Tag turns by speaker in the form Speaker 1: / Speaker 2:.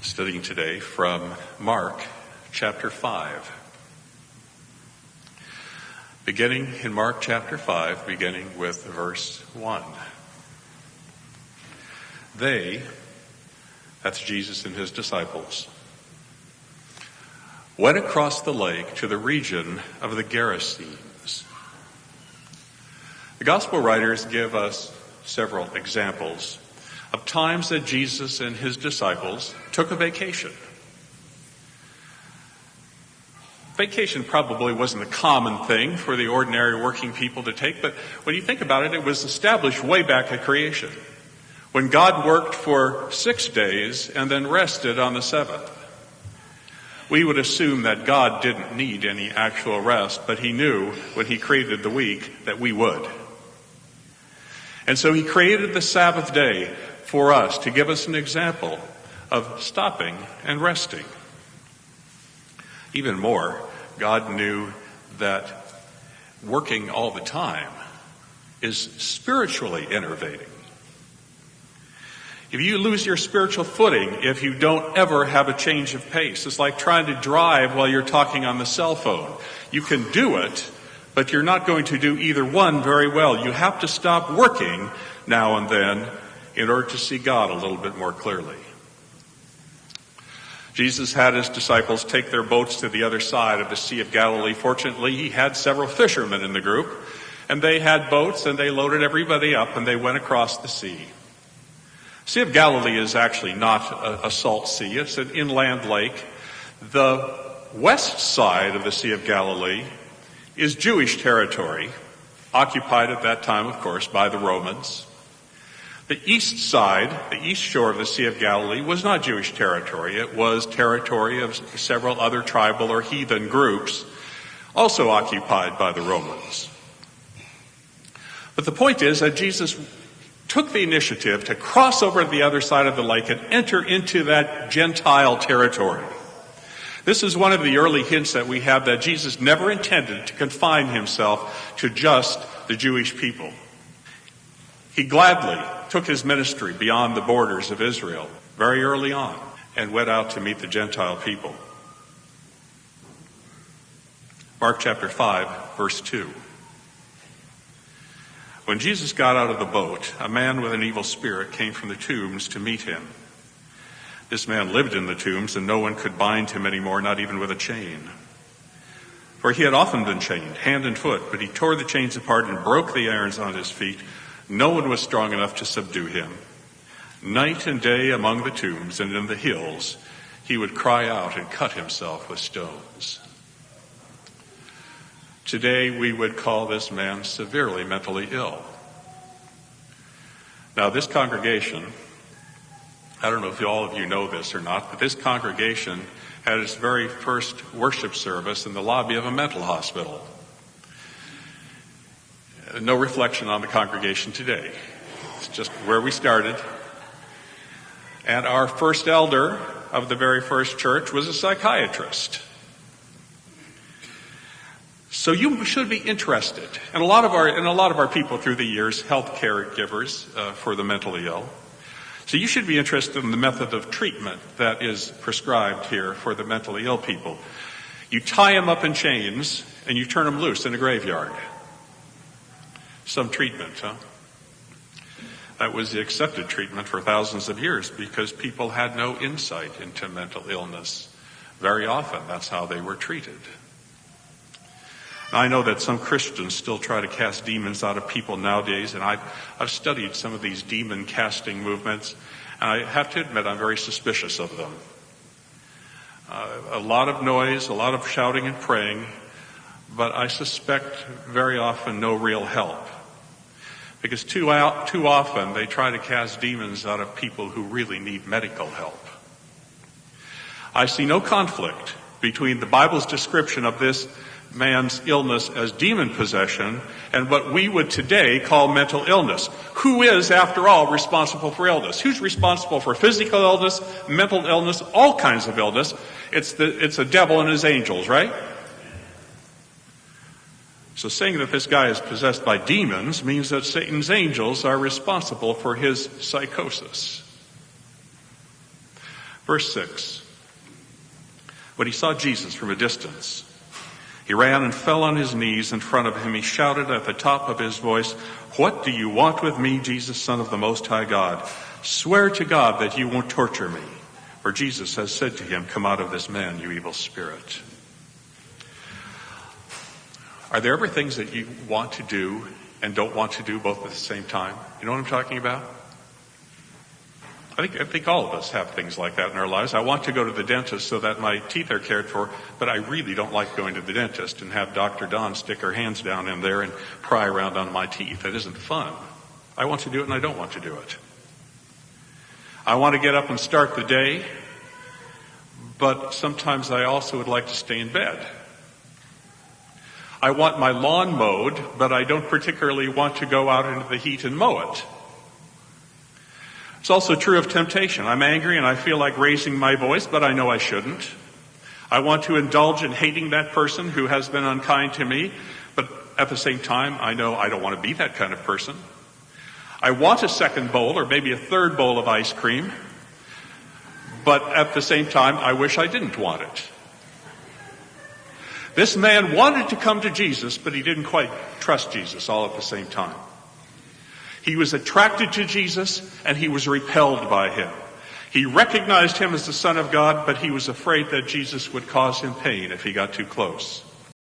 Speaker 1: Studying today from Mark chapter 5. Beginning in Mark chapter 5, beginning with verse 1. They, that's Jesus and his disciples, went across the lake to the region of the Gerasenes. The gospel writers give us several examples of times that Jesus and his disciples took a vacation. Vacation probably wasn't a common thing for the ordinary working people to take, but when you think about it, it was established way back at creation, when God worked for 6 days and then rested on the seventh. We would assume that God didn't need any actual rest, but he knew when he created the week that we would. And so he created the Sabbath day for us to give us an example of stopping and resting. Even more, God knew that working all the time is spiritually enervating. If you lose your spiritual footing, if you don't ever have a change of pace, it's like trying to drive while you're talking on the cell phone. You can do it, but you're not going to do either one very well. You have to stop working now and then in order to see God a little bit more clearly. Jesus had his disciples take their boats to the other side of the Sea of Galilee. Fortunately, he had several fishermen in the group, and they had boats, and they loaded everybody up, and they went across the sea. Sea of Galilee is actually not a salt sea. It's an inland lake. The west side of the Sea of Galilee is Jewish territory, occupied at that time, of course, by the Romans. The east side, the east shore of the Sea of Galilee, was not Jewish territory. It was territory of several other tribal or heathen groups, also occupied by the Romans. But the point is that Jesus took the initiative to cross over to the other side of the lake and enter into that Gentile territory. This is one of the early hints that we have that Jesus never intended to confine himself to just the Jewish people. He gladly took his ministry beyond the borders of Israel very early on and went out to meet the Gentile people. Mark chapter 5, verse 2. When Jesus got out of the boat, a man with an evil spirit came from the tombs to meet him. This man lived in the tombs, and no one could bind him anymore, not even with a chain. For he had often been chained, hand and foot, but he tore the chains apart and broke the irons on his feet. No one was strong enough to subdue him. Night and day among the tombs and in the hills, he would cry out and cut himself with stones. Today, we would call this man severely mentally ill. Now, this congregation, I don't know if all of you know this or not, but this congregation had its very first worship service in the lobby of a mental hospital. No reflection on the congregation today. It's just where we started. And our first elder of the very first church was a psychiatrist. So you should be interested. And a lot of our people through the years, health care givers for the mentally ill. So you should be interested in the method of treatment that is prescribed here for the mentally ill people. You tie them up in chains and you turn them loose in a graveyard. Some treatment, huh? That was the accepted treatment for thousands of years because people had no insight into mental illness. Very often, that's how they were treated. Now, I know that some Christians still try to cast demons out of people nowadays, and I've studied some of these demon casting movements, and I have to admit I'm very suspicious of them. A lot of noise, a lot of shouting and praying, but I suspect very often no real help. Because too often they try to cast demons out of people who really need medical help. I see no conflict between the Bible's description of this man's illness as demon possession and what we would today call mental illness. Who is, after all, responsible for illness? Who's responsible for physical illness, mental illness, all kinds of illness? It's the devil and his angels, right? So saying that this guy is possessed by demons means that Satan's angels are responsible for his psychosis. Verse 6. When he saw Jesus from a distance, he ran and fell on his knees in front of him. He shouted at the top of his voice, "What do you want with me, Jesus, Son of the Most High God? Swear to God that you won't torture me." For Jesus has said to him, "Come out of this man, you evil spirit." Are there ever things that you want to do and don't want to do both at the same time? You know what I'm talking about? I think all of us have things like that in our lives. I want to go to the dentist so that my teeth are cared for, but I really don't like going to the dentist and have Dr. Dawn stick her hands down in there and pry around on my teeth. It isn't fun. I want to do it and I don't want to do it. I want to get up and start the day, but sometimes I also would like to stay in bed. I want my lawn mowed, but I don't particularly want to go out into the heat and mow it. It's also true of temptation. I'm angry and I feel like raising my voice, but I know I shouldn't. I want to indulge in hating that person who has been unkind to me, but at the same time, I know I don't want to be that kind of person. I want a second bowl or maybe a third bowl of ice cream, but at the same time, I wish I didn't want it. This man wanted to come to Jesus, but he didn't quite trust Jesus all at the same time. He was attracted to Jesus, and he was repelled by him. He recognized him as the Son of God, but he was afraid that Jesus would cause him pain if he got too close.